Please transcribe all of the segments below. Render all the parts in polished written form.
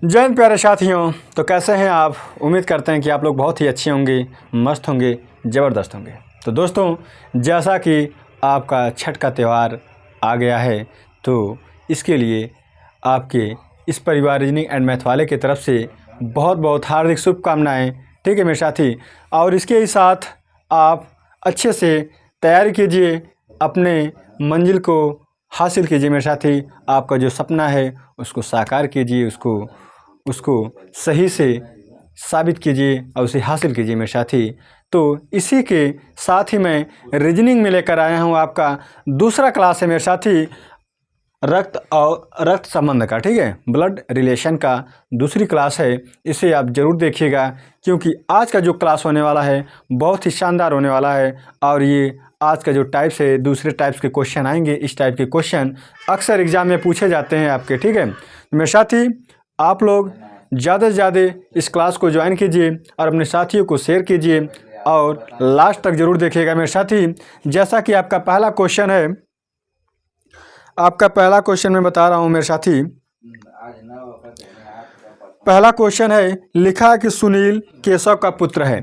जय हिंद प्यारे साथियों। तो कैसे हैं आप? उम्मीद करते हैं कि आप लोग बहुत ही अच्छे होंगे, मस्त होंगे, ज़बरदस्त होंगे। तो दोस्तों, जैसा कि आपका छठ का त्यौहार आ गया है, तो इसके लिए आपके इस परिवार रीजनिंग एंड मैथ वाले की तरफ से बहुत बहुत हार्दिक शुभकामनाएं। ठीक है मेरे साथी। और इसके ही साथ आप अच्छे से तैयारी कीजिए, अपने मंजिल को हासिल कीजिए मेरे साथी। आपका जो सपना है उसको साकार कीजिए, उसको सही से साबित कीजिए और उसे हासिल कीजिए मेरे साथी। तो इसी के साथ ही मैं रीजनिंग में लेकर आया हूँ आपका दूसरा क्लास है मेरे साथी, रक्त और रक्त संबंध का। ठीक है, ब्लड रिलेशन का दूसरी क्लास है। इसे आप ज़रूर देखिएगा, क्योंकि आज का जो क्लास होने वाला है बहुत ही शानदार होने वाला है। और ये आज का जो टाइप्स है, दूसरे टाइप्स के क्वेश्चन आएंगे। इस टाइप के क्वेश्चन अक्सर एग्जाम में पूछे जाते हैं आपके। ठीक है मेरे साथी, आप लोग ज़्यादा से ज़्यादा इस क्लास को ज्वाइन कीजिए और अपने साथियों को शेयर कीजिए और लास्ट तक ज़रूर देखिएगा मेरे साथी। जैसा कि आपका पहला क्वेश्चन है, आपका पहला क्वेश्चन मैं बता रहा हूँ मेरे साथी। पहला क्वेश्चन है, लिखा है कि सुनील केशव का पुत्र है।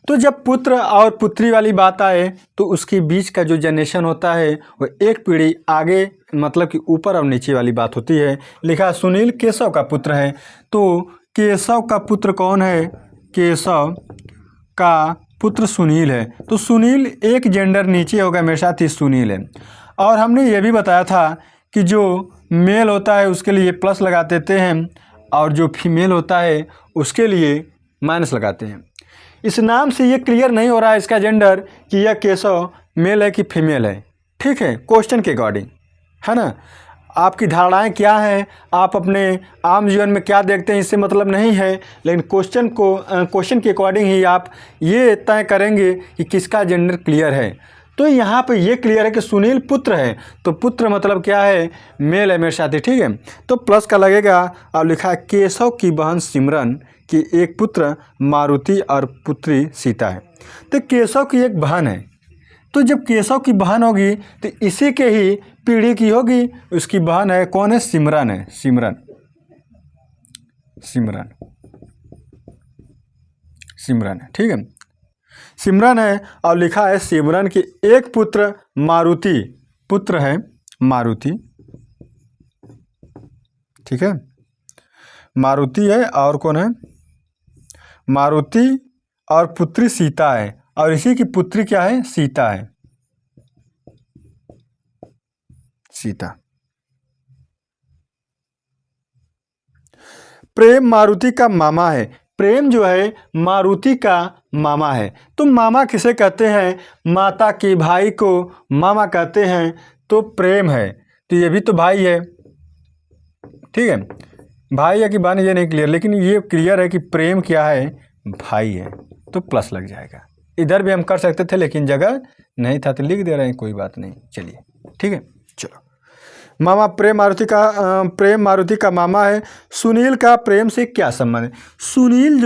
तो जब पुत्र और पुत्री वाली बात आए तो उसके बीच का जो जनरेशन होता है वो एक पीढ़ी आगे, मतलब कि ऊपर और नीचे वाली बात होती है। लिखा सुनील केशव का पुत्र है, तो केशव का पुत्र कौन है? केशव का पुत्र सुनील है। तो सुनील एक जेंडर नीचे होगा मेरे साथ ही, सुनील है। और हमने ये भी बताया था कि जो मेल होता है उसके लिए प्लस लगा देते हैं और जो फीमेल होता है उसके लिए माइनस लगाते हैं। इस नाम से ये क्लियर नहीं हो रहा है इसका जेंडर कि यह केशव मेल है कि फीमेल है। ठीक है, क्वेश्चन के अकॉर्डिंग, है ना। आपकी धारणाएं क्या हैं, आप अपने आम जीवन में क्या देखते हैं, इससे मतलब नहीं है। लेकिन क्वेश्चन के अकॉर्डिंग ही आप ये तय करेंगे कि किसका जेंडर क्लियर है। तो यहाँ पे ये क्लियर है कि सुनील पुत्र है, तो पुत्र मतलब क्या है? मेल है मेरे साथी। ठीक है, तो प्लस का लगेगा। और लिखा है केशव की बहन सिमरन की एक पुत्र मारुति और पुत्री सीता है। तो केशव की एक बहन है, तो जब केशव की बहन होगी तो इसी के ही पीढ़ी की होगी। उसकी बहन है, कौन है? सिमरन है। सिमरन सिमरन सिमरन है। ठीक है, सिमरन है। और लिखा है सिमरन की एक पुत्र मारुति, पुत्र है मारुति। ठीक है, मारुति है और कौन है? मारुति और पुत्री सीता है, और इसी की पुत्री क्या है? सीता है, सीता। प्रेम मारुति का मामा है। प्रेम जो है मारुति का मामा है। तो मामा किसे कहते हैं? माता के भाई को मामा कहते हैं। तो प्रेम है, तो ये भी तो भाई है। ठीक है, भाई है कि बहन ये नहीं क्लियर, लेकिन ये क्लियर है कि प्रेम क्या है? भाई है, तो प्लस लग जाएगा। इधर भी हम कर सकते थे लेकिन जगह नहीं था तो लिख दे रहे हैं, कोई बात नहीं। चलिए ठीक है, चलो। मामा प्रेम मारुति का मामा है। सुनील का प्रेम से क्या संबंध है? सुनील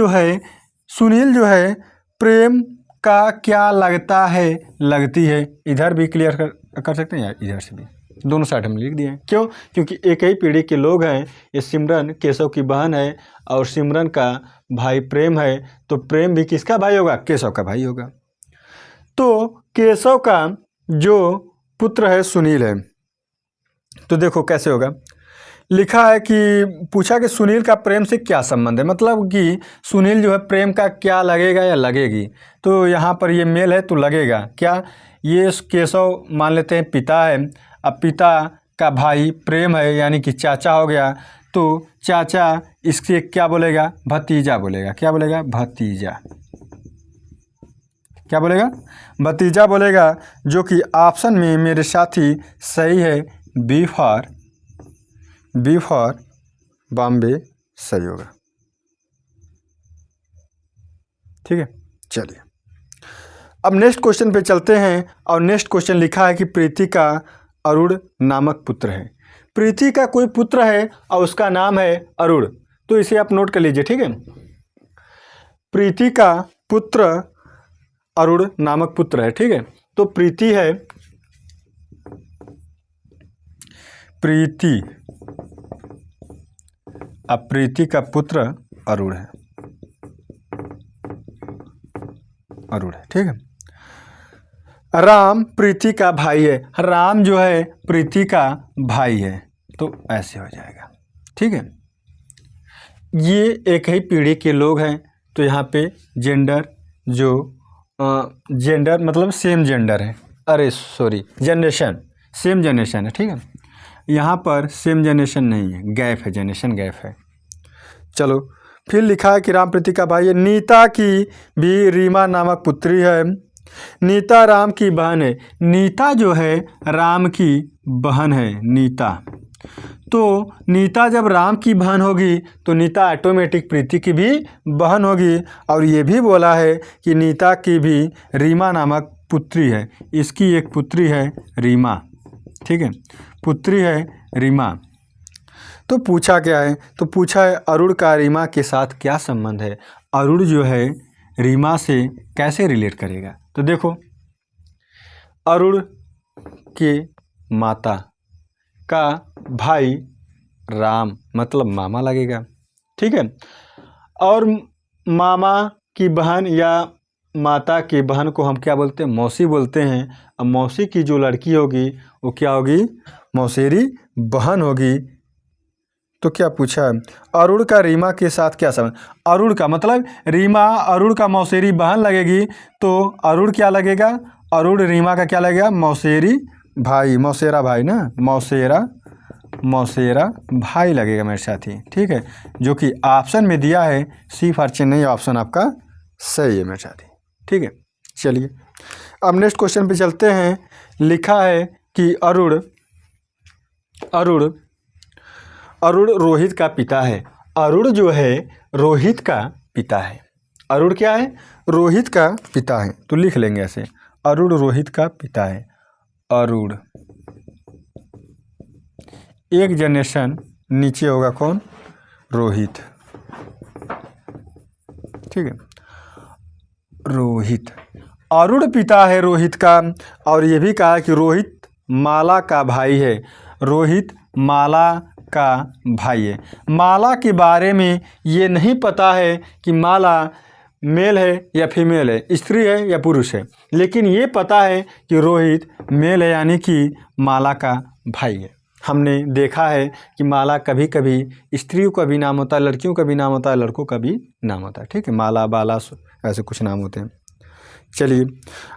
जो है प्रेम का क्या लगता है, लगती है। इधर भी क्लियर कर सकते हैं यार, इधर से भी, दोनों साइड हम लिख दिए हैं। क्यों? क्योंकि एक ही पीढ़ी के लोग हैं। ये सिमरन केशव की बहन है और सिमरन का भाई प्रेम है, तो प्रेम भी किसका भाई होगा? केशव का भाई होगा। तो केशव का जो पुत्र है सुनील है। तो देखो कैसे होगा। लिखा है कि पूछा कि सुनील का प्रेम से क्या संबंध है, मतलब कि सुनील जो है प्रेम का क्या लगेगा या लगेगी। तो यहाँ पर ये मेल है तो लगेगा क्या? ये केशव मान लेते हैं पिता है, अब पिता का भाई प्रेम है यानी कि चाचा हो गया, तो चाचा इसके क्या बोलेगा? भतीजा बोलेगा। क्या बोलेगा? भतीजा। क्या बोलेगा? भतीजा बोलेगा, जो कि ऑप्शन में मेरे साथी सही है। बी फॉर बॉम्बे सही होगा। ठीक है, चलिए अब नेक्स्ट क्वेश्चन पे चलते हैं। और नेक्स्ट क्वेश्चन लिखा है कि प्रीति का अरुण नामक पुत्र है। प्रीति का कोई पुत्र है और उसका नाम है अरुण, तो इसे आप नोट कर लीजिए। ठीक है, प्रीति का पुत्र अरुण नामक पुत्र है। ठीक है, तो प्रीति है, प्रीति अब प्रीति का पुत्र अरुण है, अरुण है, ठीक है। राम प्रीति का भाई है, राम जो है प्रीति का भाई है, तो ऐसे हो जाएगा, ठीक है। ये एक ही पीढ़ी के लोग हैं, तो यहाँ पे जेंडर जो जेंडर मतलब सेम जेंडर है, अरे सॉरी जनरेशन, सेम जनरेशन है, ठीक है। यहाँ पर सेम जनरेशन नहीं है, गैप है, जनरेशन गैप है। चलो फिर लिखा है कि राम प्रीति का भाई है। नीता की भी रीमा नामक पुत्री है। नीता राम की बहन है। नीता जो है राम की बहन है, नीता। तो नीता जब राम की बहन होगी तो नीता ऑटोमेटिक प्रीति की भी बहन होगी। और ये भी बोला है कि नीता की भी रीमा नामक पुत्री है, इसकी एक पुत्री है रीमा, ठीक है, पुत्री है रीमा। तो पूछा क्या है, तो पूछा है अरुण का रीमा के साथ क्या संबंध है, अरुण जो है रीमा से कैसे रिलेट करेगा। तो देखो, अरुण के माता का भाई राम मतलब मामा लगेगा, ठीक है। और मामा की बहन या माता की बहन को हम क्या बोलते हैं, मौसी बोलते हैं। अब मौसी की जो लड़की होगी वो क्या होगी, मौसेरी बहन होगी। तो क्या पूछा है, अरुण का रीमा के साथ क्या संबंध। अरुण का मतलब रीमा अरुण का मौसेरी बहन लगेगी, तो अरुण क्या लगेगा, अरुण रीमा का क्या लगेगा, मौसेरी भाई, मौसेरा भाई ना, मौसेरा भाई लगेगा मेरे साथी, ठीक है। जो कि ऑप्शन में दिया है सी फॉर चेन्नई, ऑप्शन आपका सही है मेरे साथी, ठीक है। चलिए अब नेक्स्ट क्वेश्चन पे चलते हैं। लिखा है कि अरुण रोहित का पिता है। अरुण जो है रोहित का पिता है। अरुण क्या है, रोहित का पिता है। तो लिख लेंगे ऐसे, अरुण रोहित का पिता है। अरुण एक जनरेशन नीचे होगा कौन, रोहित, ठीक है, रोहित। अरुण पिता है रोहित का। और ये भी कहा कि रोहित माला का भाई है, रोहित माला का भाई है। माला के बारे में ये नहीं पता है कि माला मेल है या फीमेल है, स्त्री है या पुरुष है, लेकिन ये पता है कि रोहित मेल है, यानी कि माला का भाई है। हमने देखा है कि माला कभी कभी स्त्रियों का भी नाम होता है, लड़कियों का भी नाम होता है, लड़कों का भी नाम होता है, ठीक है, माला बाला ऐसे कुछ नाम होते हैं। चलिए,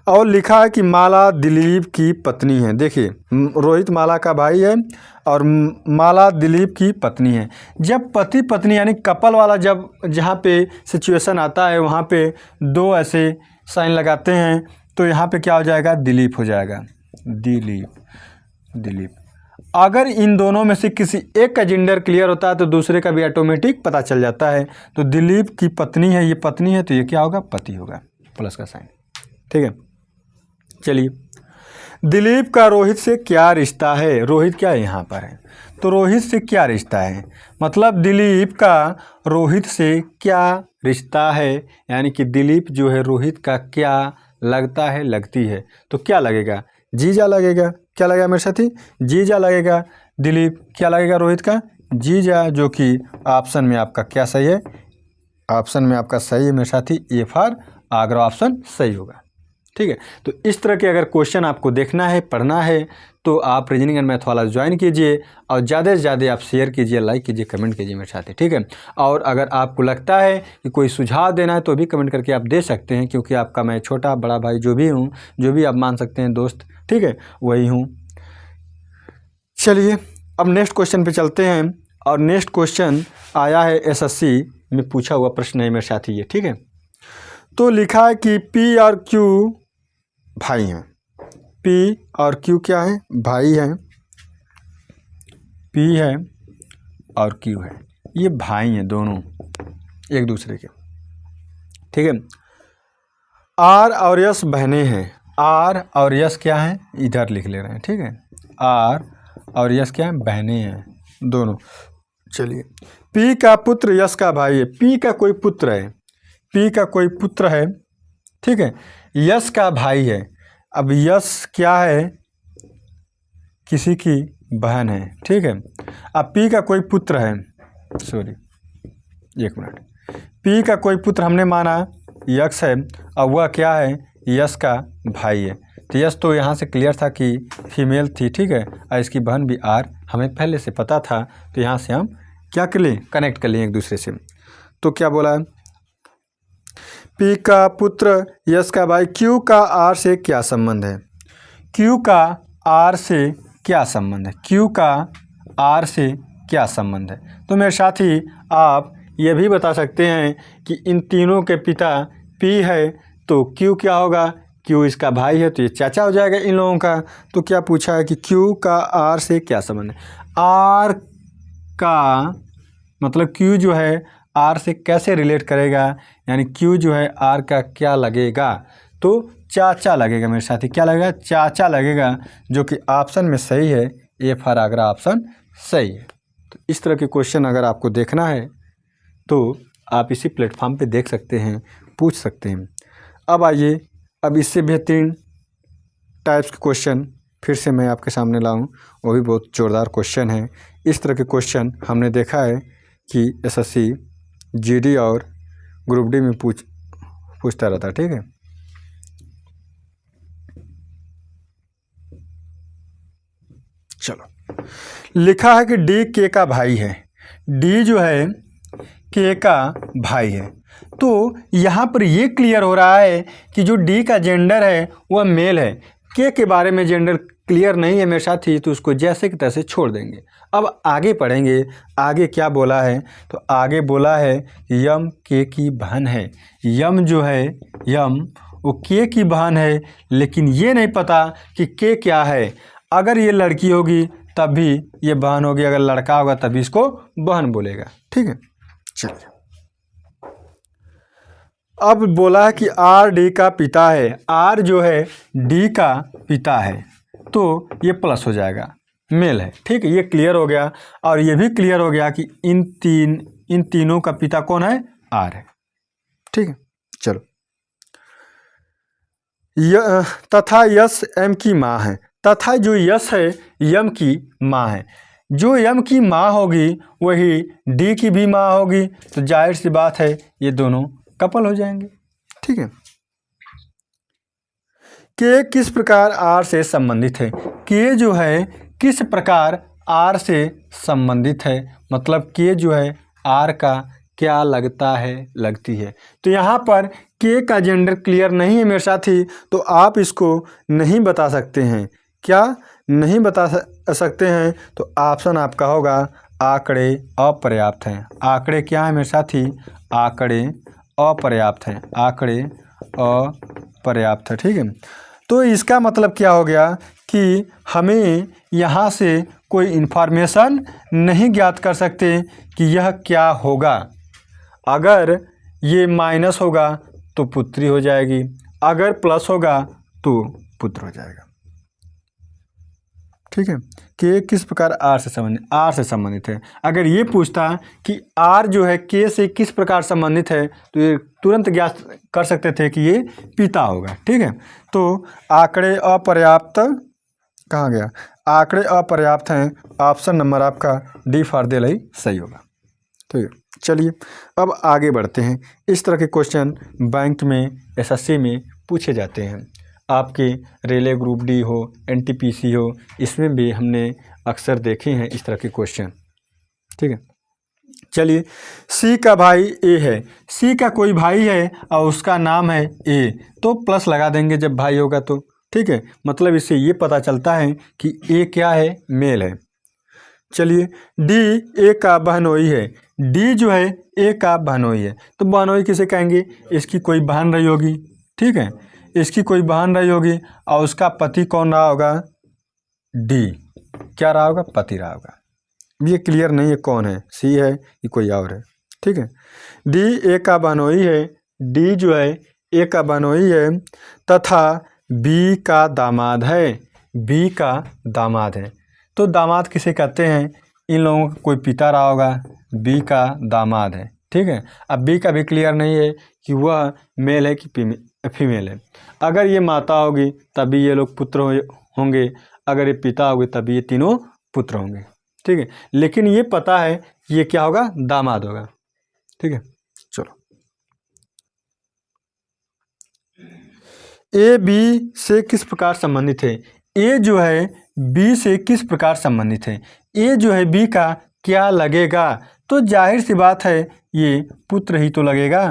और लिखा है कि माला दिलीप की पत्नी है। देखिए, रोहित माला का भाई है और माला दिलीप की पत्नी है। जब पति पत्नी यानी कपल वाला जब जहाँ पे सिचुएशन आता है वहाँ पे दो ऐसे साइन लगाते हैं, तो यहाँ पे क्या हो जाएगा, दिलीप हो जाएगा, दिलीप। अगर इन दोनों में से किसी एक का जेंडर क्लियर होता है तो दूसरे का भी ऑटोमेटिक पता चल जाता है। तो दिलीप की पत्नी है, ये पत्नी है, तो ये क्या होगा, पति होगा, प्लस का साइन, ठीक है। चलिए, दिलीप का रोहित से क्या रिश्ता है। रोहित क्या यहाँ पर है, तो रोहित से क्या रिश्ता है, मतलब दिलीप का रोहित से क्या रिश्ता है, यानी कि दिलीप जो है रोहित का क्या लगता है, लगती है। तो क्या लगेगा, जीजा लगेगा। क्या लगेगा मेरे साथी, जीजा लगेगा। दिलीप क्या लगेगा, रोहित का जीजा, जो कि ऑप्शन में आपका क्या सही है, ऑप्शन में आपका सही है मेरे साथी, ए फॉर आगरा ऑप्शन सही होगा, ठीक है। तो इस तरह के अगर क्वेश्चन आपको देखना है, पढ़ना है, तो आप रीजनिंग एंड मैथ वाला ज्वाइन कीजिए और ज़्यादा से ज़्यादा आप शेयर कीजिए, लाइक कीजिए, कमेंट कीजिए मेरे साथ, ठीक है। और अगर आपको लगता है कि कोई सुझाव देना है तो भी कमेंट करके आप दे सकते हैं, क्योंकि आपका मैं छोटा बड़ा भाई जो भी हूँ, जो भी आप मान सकते हैं दोस्त, ठीक है, वही हूँ। चलिए अब नेक्स्ट क्वेश्चन पे चलते हैं। और नेक्स्ट क्वेश्चन आया है एसएससी में पूछा हुआ प्रश्न है मेरे साथी ये, ठीक है। तो लिखा है कि पी और क्यू भाई हैं। पी और क्यू क्या है, भाई हैं। पी है और क्यू है, ये भाई हैं दोनों एक दूसरे के, ठीक है। आर और यस बहनें हैं। आर और यस क्या है, इधर लिख ले रहे हैं, ठीक है। आर और यस क्या है, बहनें हैं दोनों। चलिए, पी का पुत्र यस का भाई है। पी का कोई पुत्र है, पी का कोई पुत्र है, ठीक है, यस का भाई है। अब यस क्या है, किसी की बहन है, ठीक है। अब पी का कोई पुत्र है, सॉरी एक मिनट, पी का कोई पुत्र हमने माना यक्स है, अब वह क्या है, यश का भाई है। तो यश तो यहाँ से क्लियर था कि फीमेल थी, ठीक है, और इसकी बहन भी आर हमें पहले से पता था। तो यहाँ से हम क्या कर लें, कनेक्ट कर लें एक दूसरे से। तो क्या बोला, पी का पुत्र यश का भाई, क्यू का आर से क्या संबंध है, क्यू का आर से क्या संबंध है, क्यू का आर से क्या संबंध है। तो मेरे साथी आप ये भी बता सकते हैं कि इन तीनों के पिता पी है तो क्यू क्या होगा, क्यू इसका भाई है तो ये चाचा हो जाएगा इन लोगों का। तो क्या पूछा है कि क्यू का आर से क्या संबंध है, आर का मतलब क्यू जो है आर से कैसे रिलेट करेगा, यानी क्यू जो है आर का क्या लगेगा, तो चाचा लगेगा मेरे साथी, क्या लगेगा, चाचा लगेगा, जो कि ऑप्शन में सही है, ए फॉर आगरा ऑप्शन सही है। तो इस तरह के क्वेश्चन अगर आपको देखना है तो आप इसी प्लेटफॉर्म पे देख सकते हैं, पूछ सकते हैं। अब आइए, अब इससे बेहतरीन टाइप्स के क्वेश्चन फिर से मैं आपके सामने लाऊं, वो भी बहुत ज़ोरदार क्वेश्चन है। इस तरह के क्वेश्चन हमने देखा है कि एसएससी जीडी और ग्रुप डी में पूछता रहता है, ठीक है। चलो, लिखा है कि डी के का भाई है, डी जो है के का भाई है। तो यहाँ पर ये क्लियर हो रहा है कि जो डी का जेंडर है वह मेल है, के बारे में जेंडर क्लियर नहीं है मेरे साथी, तो उसको जैसे कि तैसे छोड़ देंगे। अब आगे पढ़ेंगे, आगे क्या बोला है, तो आगे बोला है यम के की बहन है, यम जो है यम वो के की बहन है, लेकिन ये नहीं पता कि के क्या है। अगर ये लड़की होगी तब भी ये बहन होगी, अगर लड़का होगा तभी इसको बहन बोलेगा, ठीक है। चलिए, अब बोला है कि आर डी का पिता है, आर जो है डी का पिता है, तो ये प्लस हो जाएगा, मेल है, ठीक है, ये क्लियर हो गया। और ये भी क्लियर हो गया कि इन तीनों का पिता कौन है, आर है, ठीक है। चलो, तथा यश एम की माँ है, तथा जो यश है यम की माँ है, जो यम की माँ होगी वही डी की भी माँ होगी, तो जाहिर सी बात है ये दोनों कपल हो जाएंगे, ठीक है। के किस प्रकार आर से संबंधित है, के जो है किस प्रकार आर से संबंधित है, मतलब के जो है आर का क्या लगता है, लगती है। तो यहाँ पर के का जेंडर क्लियर नहीं है मेरे साथी, तो आप इसको नहीं बता सकते हैं, क्या नहीं बता सकते हैं, तो ऑप्शन आपका होगा आंकड़े अपर्याप्त हैं। आंकड़े क्या है मेरे साथी, आंकड़े अपर्याप्त हैं, आंकड़े अपर्याप्त है, ठीक है। तो इसका मतलब क्या हो गया कि हमें यहाँ से कोई इन्फॉर्मेशन नहीं ज्ञात कर सकते कि यह क्या होगा। अगर ये माइनस होगा तो पुत्री हो जाएगी, अगर प्लस होगा तो पुत्र हो जाएगा, ठीक है। के किस प्रकार आर से संबंधित है। अगर ये पूछता कि आर जो है के से किस प्रकार संबंधित है, तो ये तुरंत ज्ञात कर सकते थे कि ये पिता होगा, ठीक है। तो आंकड़े अपर्याप्त कहाँ गया, आंकड़े अपर्याप्त हैं, ऑप्शन नंबर आपका डी फॉर देलई सही होगा, ठीक है। चलिए, अब आगे बढ़ते हैं। इस तरह के क्वेश्चन बैंक में, एसएससी में पूछे जाते हैं। आपके रेलवे ग्रुप डी हो, एनटीपीसी हो, इसमें भी हमने अक्सर देखे हैं इस तरह के क्वेश्चन, ठीक है। चलिए, सी का भाई ए है, सी का कोई भाई है और उसका नाम है ए, तो प्लस लगा देंगे जब भाई होगा तो, ठीक है। मतलब इससे ये पता चलता है कि ए क्या है, मेल है। चलिए, डी ए का बहनोई है, डी जो है ए का बहनोई है, तो बहनोई किसे कहेंगे, इसकी कोई बहन रही होगी, ठीक है, इसकी कोई बहन रही होगी और उसका पति कौन रहा होगा, डी क्या रहा होगा, पति रहा होगा। ये क्लियर नहीं है कौन है, सी है कि कोई और है, ठीक है। डी ए का बहनोई है, डी जो है ए का बहनोई है, तथा बी का दामाद है, बी का दामाद है। तो दामाद किसे कहते हैं, इन लोगों का कोई पिता रहा होगा, बी का दामाद है, ठीक है। अब बी का भी क्लियर नहीं है कि वह मेल है कि फीमेल है। अगर ये माता होगी तभी ये लोग पुत्र होंगे, अगर ये पिता होंगे तभी ये तीनों पुत्र होंगे, ठीक है। लेकिन ये पता है ये क्या होगा, दामाद होगा, ठीक है। चलो, ए बी से किस प्रकार संबंधित है? ए जो है बी से किस प्रकार संबंधित है? ए जो है बी का क्या लगेगा? तो जाहिर सी बात है ये पुत्र ही तो लगेगा।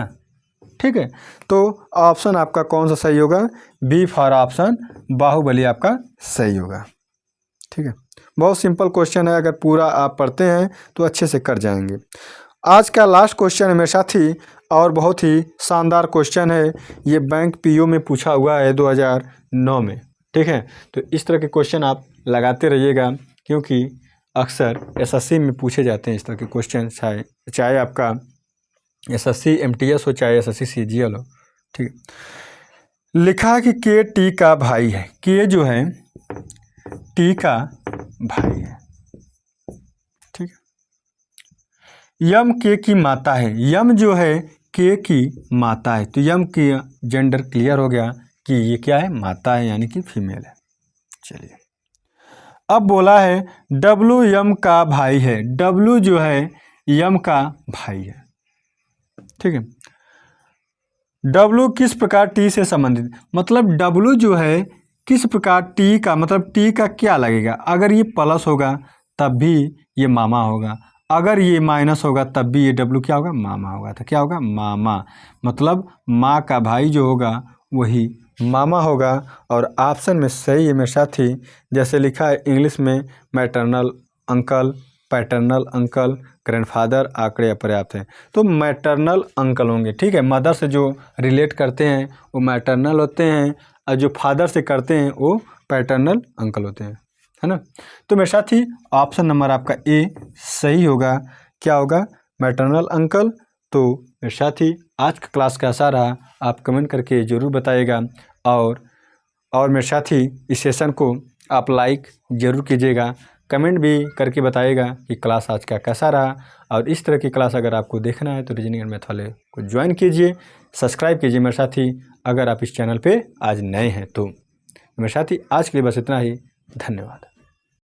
ठीक है, तो ऑप्शन आपका कौन सा सही होगा? बी फॉर ऑप्शन बाहुबली आपका सही होगा। ठीक है, बहुत सिंपल क्वेश्चन है, अगर पूरा आप पढ़ते हैं तो अच्छे से कर जाएंगे। आज का लास्ट क्वेश्चन है मेरे साथी, और बहुत ही शानदार क्वेश्चन है। ये बैंक पीओ में पूछा हुआ है 2009 में। ठीक है, तो इस तरह के क्वेश्चन आप लगाते रहिएगा, क्योंकि अक्सर एसएससी में पूछे जाते हैं इस तरह के क्वेश्चन, चाहे आपका एसएससी एमटीएस हो, चाहे एसएससी सीजीएल हो। ठीक है, लिखा कि के टी का भाई है। के जो है टी का भाई है। ठीक है, यम के की माता है। यम जो है के की माता है, तो यम की जेंडर क्लियर हो गया कि ये क्या है? माता है, यानी कि फीमेल है। चलिए, अब बोला है डब्लू यम का भाई है। डब्लू जो है यम का भाई है। ठीक है, डब्लू किस प्रकार टी से संबंधित? मतलब डब्लू जो है किस प्रकार टी का, मतलब टी का क्या लगेगा? अगर ये प्लस होगा तब भी ये मामा होगा, अगर ये माइनस होगा तब भी ये डब्लू क्या होगा? मामा होगा। तो क्या होगा? मामा। मतलब माँ का भाई जो होगा वही मामा होगा। और ऑप्शन में सही है मेरे साथी, जैसे लिखा है इंग्लिश में maternal uncle, paternal uncle, grandfather आंकड़े अपर्याप्त हैं, तो मैटरनल अंकल होंगे। ठीक है, मदर से जो रिलेट करते हैं वो मैटरनल होते हैं, और जो फादर से करते हैं वो पैटर्नल अंकल होते हैं, है ना। तो मेरे साथी ऑप्शन नंबर आपका ए सही होगा। क्या होगा? Maternal uncle. तो मेरे साथी आज का क्लास कैसा रहा आप कमेंट करके ज़रूर बताइएगा, और मेरे साथी इस सेशन को आप लाइक ज़रूर कीजिएगा, कमेंट भी करके बताइएगा कि क्लास आज का कैसा रहा। और इस तरह की क्लास अगर आपको देखना है तो रीजनिंग एंड मैथ वाले को ज्वाइन कीजिए, सब्सक्राइब कीजिए मेरे साथी, अगर आप इस चैनल पे आज नए हैं तो। मेरे साथी आज के लिए बस इतना ही। धन्यवाद।